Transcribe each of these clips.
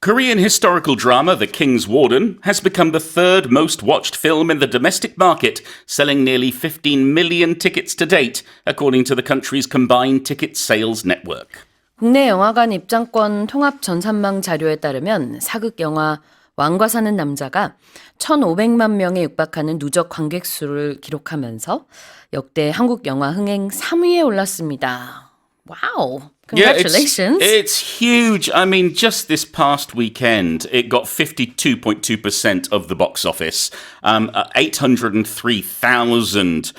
Korean historical drama The King's Warden has become the third most watched film in the domestic market, selling nearly 15 million tickets to date, according to the country's combined ticket sales network. 국내 영화관 입장권 통합전산망 자료에 따르면 사극영화 왕과 사는 남자가 1,500만 명에 육박하는 누적 관객수를 기록하면서 역대 한국 영화 흥행 3위에 올랐습니다. Wow! Congratulations. Yeah, it's huge. I mean, just this past weekend, it got 52.2% of the box office. 803,000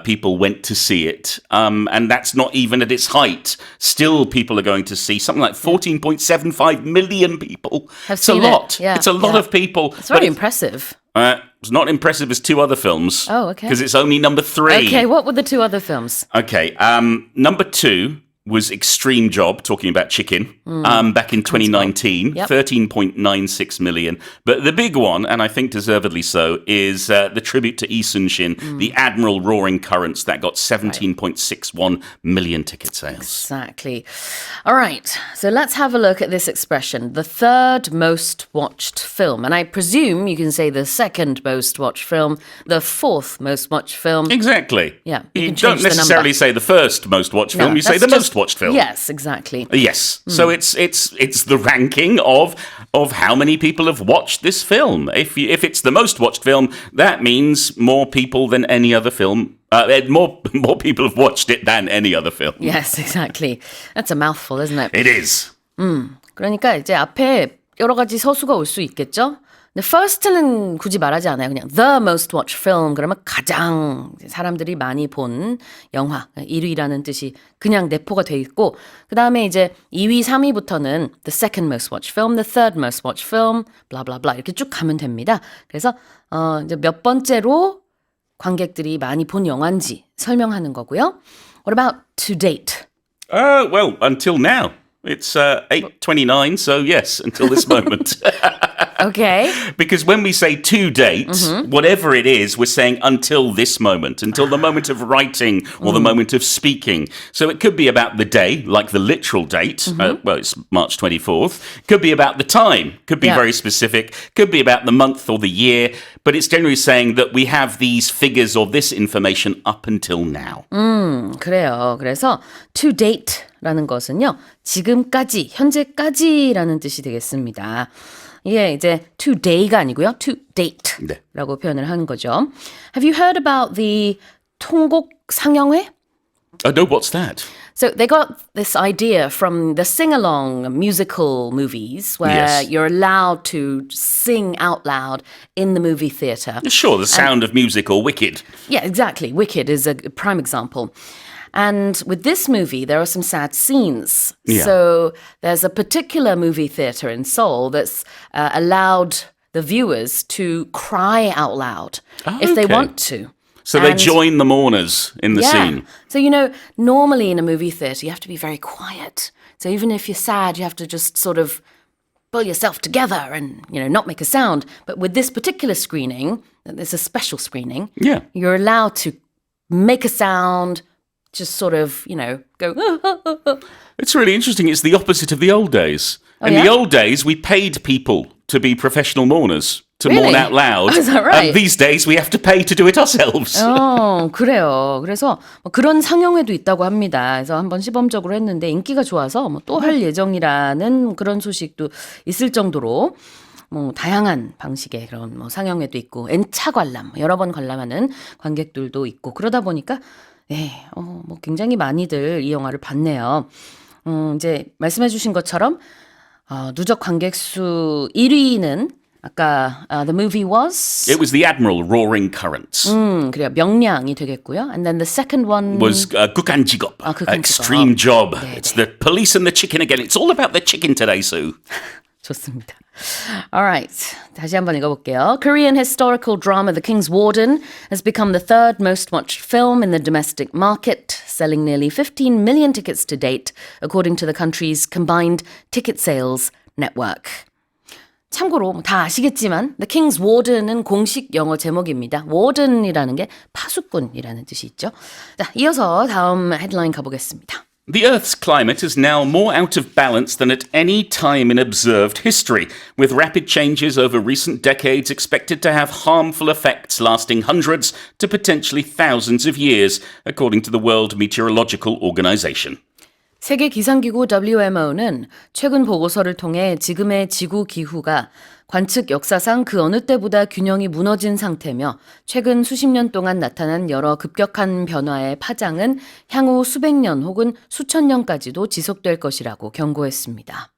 people went to see it. And that's not even at its height. Still, people are going to see something like 14.75 million people. Have it's a seen lot. It. Yeah, it's a lot of people. It's very impressive. It's not impressive as two other films. Oh, okay. Because it's only number 3. Okay, what were the two other films? Okay, number 2 was Extreme Job, talking about chicken, back in 2019, Yep. 13.96 million. But the big one, and I think deservedly so, is the tribute to Lee Sun-shin, the Admiral Roaring Currents, that got 17.61 million ticket sales. Exactly. All right, so let's have a look at this expression, the third most watched film. And I presume you can say the second most watched film, the fourth most watched film. Exactly. Yeah, You can don't change the necessarily number. say the first most watched film, you say that's the most watched film. Yes, exactly. Yes. So it's the ranking of how many people have watched this film. If it's the most watched film, that means more people than any other film. More people have watched it than any other film. Yes, exactly. That's a mouthful, isn't it? It is. 그러니까 이제 앞에 여러 가지 서수가 올 수 있겠죠? 근데 first는 굳이 말하지 않아요. 그냥 the most watched film 그러면 가장 사람들이 많이 본 영화 1위라는 뜻이 그냥 내포가 돼 있고 그 다음에 이제 2위, 3위부터는 the second most watched film, the third most watched film, blah blah blah 이렇게 쭉 가면 됩니다. 그래서 이제 몇 번째로 관객들이 많이 본 영화인지 설명하는 거고요. What about to date? Well, until now. It's 8:29, so yes, until this moment. Okay. Because when we say to date, whatever it is, we're saying until this moment, until the moment of writing or the moment of speaking. So it could be about the day, like the literal date. Well, it's March 24th. Could be about the time. Could be very specific. Could be about the month or the year. But it's generally saying that we have these figures or this information up until now. 그래요. 그래서 to date라는 것은요. 지금까지, 현재까지라는 뜻이 되겠습니다. 이게 이제 today가 아니고요. to date라고 표현을 하는 거죠. Have you heard about the 통곡 상영회? Oh, no, what's that? So they got this idea from the sing-along musical movies where Yes. you're allowed to sing out loud in the movie theatre. Sure, The Sound of Music or Wicked. Yeah, exactly. Wicked is a prime example. And with this movie, there are some sad scenes. Yeah. So there's a particular movie theatre in Seoul that's allowed the viewers to cry out loud if they okay. want to. So they join the mourners in the scene. So, normally in a movie theatre, you have to be very quiet. So even if you're sad, you have to just sort of pull yourself together and, not make a sound. But with this particular screening, it's a special screening, Yeah. you're allowed to make a sound, just sort of, go, It's really interesting. It's the opposite of the old days. In yeah? the old days, we paid people to be professional mourners, to mourn out loud. Oh, is that right? And these days, we have to pay to do it ourselves. 그래요. 그래서 그런 상영회도 있다고 합니다. 그래서 한번 시범적으로 했는데 인기가 좋아서 또 할 예정이라는 그런 소식도 있을 정도로 다양한 방식의 그런 상영회도 있고 N차 관람, 여러 번 관람하는 관객들도 있고 그러다 보니까 굉장히 많이들 이 영화를 봤네요. 이제 말씀해 주신 것처럼 누적 관객수 1위는 아까 the movie was It was The Admiral Roaring Currents. 그래요. 명량이 되겠고요. And then the second one Was 국간직업, 국간직업. Extreme Job. 네, It's the police and the chicken again. It's all about the chicken today, Sue. 좋습니다. Alright, 다시 한번 읽어볼게요. Korean historical drama The King's Warden has become the third most watched film in the domestic market, selling nearly 15 million tickets to date, according to the country's combined ticket sales network. 참고로 다 아시겠지만 The King's Warden은 공식 영어 제목입니다. Warden이라는 게 파수꾼이라는 뜻이 있죠. 자, 이어서 다음 헤드라인 가보겠습니다. The Earth's climate is now more out of balance than at any time in observed history, with rapid changes over recent decades expected to have harmful effects lasting hundreds to potentially thousands of years, according to the World Meteorological Organization. 세계기상기구 WMO는 최근 보고서를 통해 지금의 지구 기후가 관측 역사상 그 어느 때보다 균형이 무너진 상태며 최근 수십 년 동안 나타난 여러 급격한 변화의 파장은 향후 수백 년 혹은 수천 년까지도 지속될 것이라고 경고했습니다.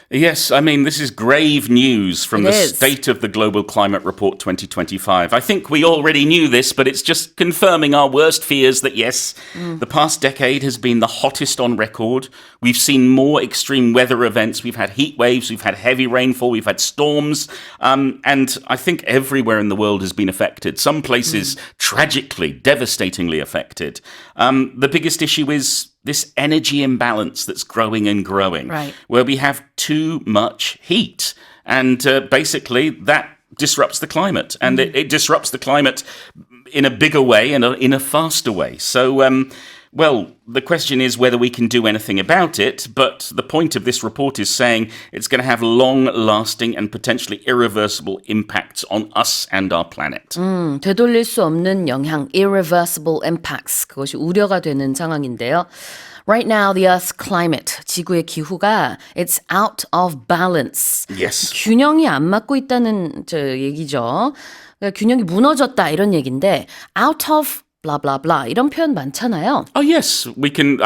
Yes, I mean, this is grave news from It the is. State of the Global Climate Report 2025. I think we already knew this, but it's just confirming our worst fears that, yes, the past decade has been the hottest on record. We've seen more extreme weather events. We've had heat waves. We've had heavy rainfall. We've had storms. And I think everywhere in the world has been affected. Some places tragically, devastatingly affected. The biggest issue is this energy imbalance that's growing and growing, Right. where we have too much heat. And basically that disrupts the climate. And it disrupts the climate in a bigger way and in a faster way. So, well, the question is whether we can do anything about it, but the point of this report is saying it's going to have long-lasting and potentially irreversible impacts on us and our planet. 되돌릴 수 없는 영향, irreversible impacts, 그것이 우려가 되는 상황인데요. Right now, the Earth's climate, 지구의 기후가 it's out of balance. Yes. 균형이 안 맞고 있다는 얘기죠. 그러니까 균형이 무너졌다 이런 얘기인데 out of blah blah blah 이런 표현 많잖아요. Oh yes, we can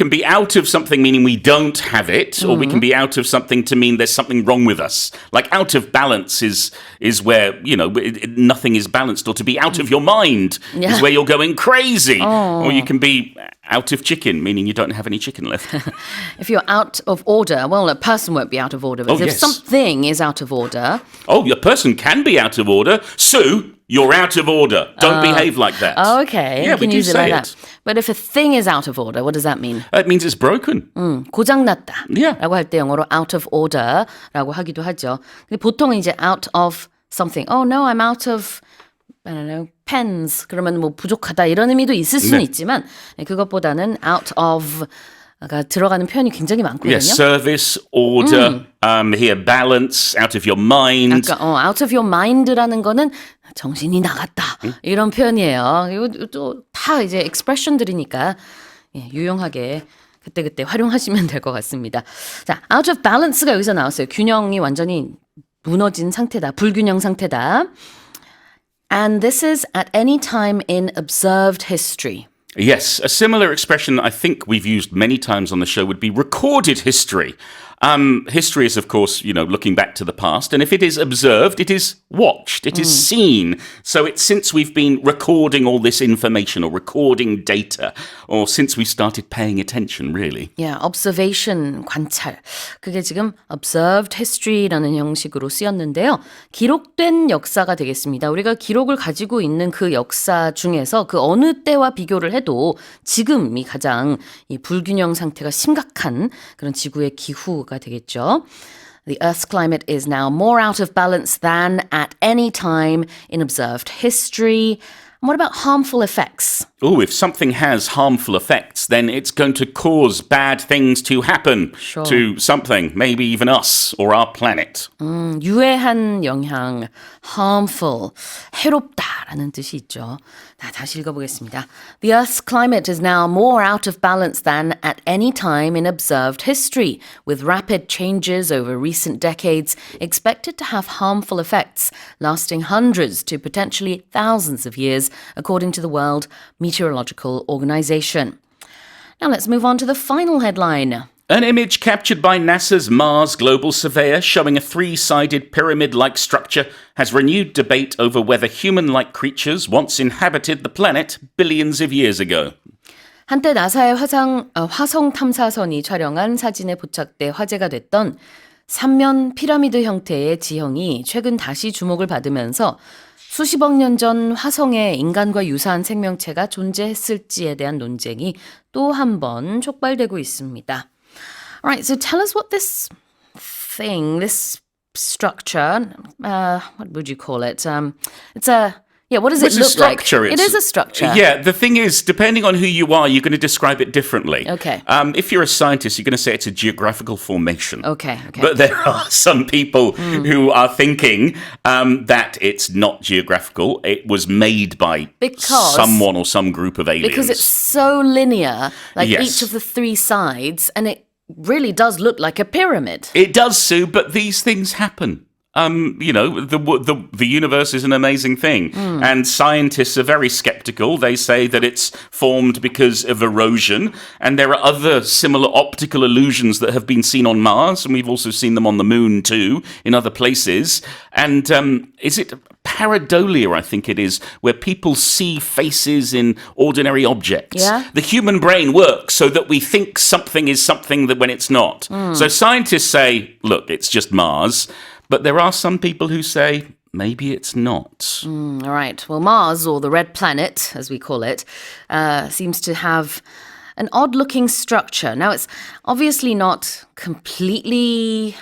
be out of something meaning we don't have it, or we can be out of something to mean there's something wrong with us. Like out of balance is where nothing is balanced, or to be out of your mind Yeah. is where you're going crazy, or you can be out of chicken, meaning you don't have any chicken left. If you're out of order, well, a person won't be out of order, but Oh, if yes. something is out of order, Oh, a person can be out of order. Sue, you're out of order. Don't behave like that. okay, Yeah, you we can do use it say like that. it. But if a thing is out of order, what does that mean? It means it's broken. 고장났다. Yeah. 라고 할 때 영어로 out of order라고 하기도 하죠. 근데 보통 이제 out of something. Oh no, I'm out of I don't know, pens. 그러면 뭐 부족하다 이런 의미도 있을 수는 네. 있지만 그것보다는 out of가 들어가는 표현이 굉장히 많거든요. Yes, service, order, here, balance, out of your mind. 아까 out of your mind라는 거는 정신이 나갔다 이런 표현이에요. 이거 또 다 이제 expression들이니까 유용하게 그때그때 활용하시면 될 것 같습니다. 자, out of balance가 여기서 나왔어요. 균형이 완전히 무너진 상태다. 불균형 상태다. And this is at any time in observed history. Yes, a similar expression I think we've used many times on the show would be recorded history. History is, of course, looking back to the past. And if it is observed, it is watched, it is seen. So it's since we've been recording all this information or recording data, or since we started paying attention, really. Yeah, observation, 관찰. 그게 지금 observed history라는 형식으로 쓰였는데요. 기록된 역사가 되겠습니다. 우리가 기록을 가지고 있는 그 역사 중에서 그 어느 때와 비교를 해도 지금이 가장 이 불균형 상태가 심각한 그런 지구의 기후가 되겠죠. The Earth's climate is now more out of balance than at any time in observed history. And what about harmful effects? Oh, if something has harmful effects, then it's going to cause bad things to happen Sure. to something, maybe even us or our planet. 유해한 영향, harmful, 해롭다라는 뜻이 있죠. 다시 읽어보겠습니다. The Earth's climate is now more out of balance than at any time in observed history, with rapid changes over recent decades expected to have harmful effects lasting hundreds to potentially thousands of years, according to the World Meteorological Organization. Now let's move on to the final headline. An image captured by NASA's Mars Global Surveyor showing a three-sided pyramid-like structure has renewed debate over whether human-like creatures once inhabited the planet billions of years ago. 한때 나사의 화성 탐사선이 촬영한 사진에 포착돼 화제가 됐던 삼면 피라미드 형태의 지형이 최근 다시 주목을 받으면서 수십억 년 전 화성에 인간과 유사한 생명체가 존재했을지에 대한 논쟁이 또 한 번 촉발되고 있습니다. Alright, so tell us what this thing, this structure, what would you call it? It's a Yeah, what does Well, it it's a look like? structure. It is a structure. Yeah, the thing is, depending on who you are, you're going to describe it differently. Okay. If you're a scientist, you're going to say it's a geographical formation. Okay. But there are some people who are thinking that it's not geographical. It was made by someone or some group of aliens. Because it's so linear, like Yes. each of the three sides, and it really does look like a pyramid. It does, Sue, but these things happen. The universe is an amazing thing. And scientists are very skeptical. They say that it's formed because of erosion. And there are other similar optical illusions that have been seen on Mars. And we've also seen them on the moon, too, in other places. And is it pareidolia, I think it is, where people see faces in ordinary objects? Yeah. The human brain works so that we think something is something that when it's not. So scientists say, look, it's just Mars. But there are some people who say, maybe it's not. All right. Well, Mars, or the red planet, as we call it, seems to have an odd-looking structure. Now, it's obviously not completely,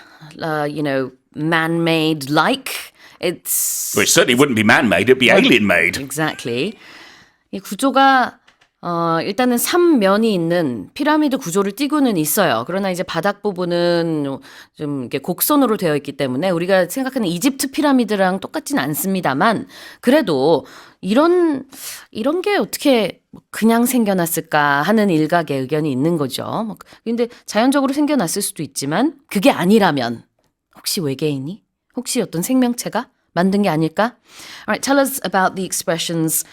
man-made like. It's... Well, it certainly wouldn't be man-made. It'd be alien-made. Exactly. 이 구조가 일단은 3면이 있는 피라미드 구조를 띠고는 있어요. 그러나 이제 바닥 부분은 좀 이렇게 곡선으로 되어 있기 때문에 우리가 생각하는 이집트 피라미드랑 똑같진 않습니다만 그래도 이런 게 어떻게 그냥 생겨났을까 하는 일각의 의견이 있는 거죠. 근데 자연적으로 생겨났을 수도 있지만 그게 아니라면 혹시 외계인이? 혹시 어떤 생명체가 만든 게 아닐까? Alright, tell us about the expressions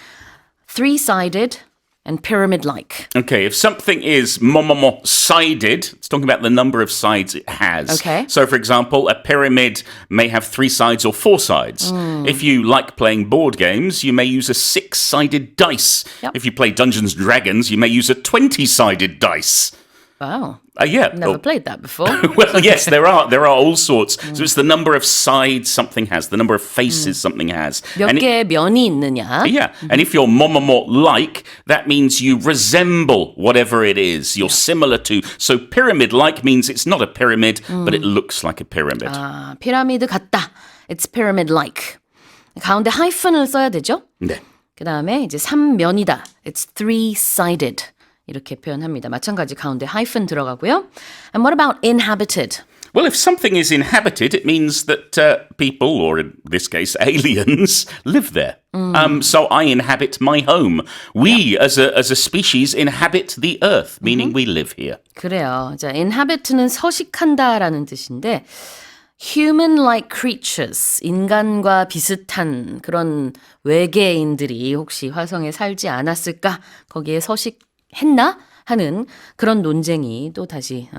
three-sided and pyramid-like. Okay, if something is sided, it's talking about the number of sides it has. Okay. So, for example, a pyramid may have 3 sides or 4 sides. If you like playing board games, you may use a 6-sided dice. Yep. If you play Dungeons & Dragons, you may use a 20-sided dice. Wow. Yeah. Never played that before. Well, yes, there are all sorts. So it's the number of sides something has, the number of faces something has. 몇 개의 면이 있느냐? Yeah, and if you're like, that means you resemble whatever it is. You're similar to. So pyramid-like means it's not a pyramid, but it looks like a pyramid. 아, 피라미드 같다. It's pyramid-like. 가운데 하이픈을 써야 되죠? 네. 그 다음에 이제 3면이다. It's three-sided. 이렇게 표현합니다. 마찬가지 가운데 하이픈 들어가고요. And what about inhabited? Well, if something is inhabited, it means that people, or in this case, aliens, live there. So I inhabit my home. We, as a species, inhabit the earth, meaning we live here. 그래요. 자, inhabit는 서식한다라는 뜻인데 human-like creatures, 인간과 비슷한 그런 외계인들이 혹시 화성에 살지 않았을까? 거기에 서식했나? 하는 그런 논쟁이 또 다시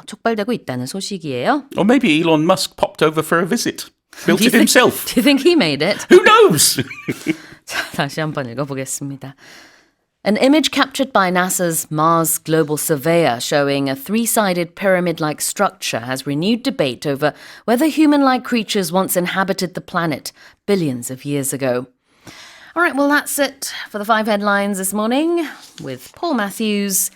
촉발되고 있다는 소식이에요. Or maybe Elon Musk popped over for a visit. Built it himself. Do you think he made it? Who knows? 자, 다시 한번 읽어보겠습니다. An image captured by NASA's Mars Global Surveyor showing a three-sided pyramid-like structure has renewed debate over whether human-like creatures once inhabited the planet billions of years ago. All right, well, that's it for the 5 headlines this morning with Paul Matthews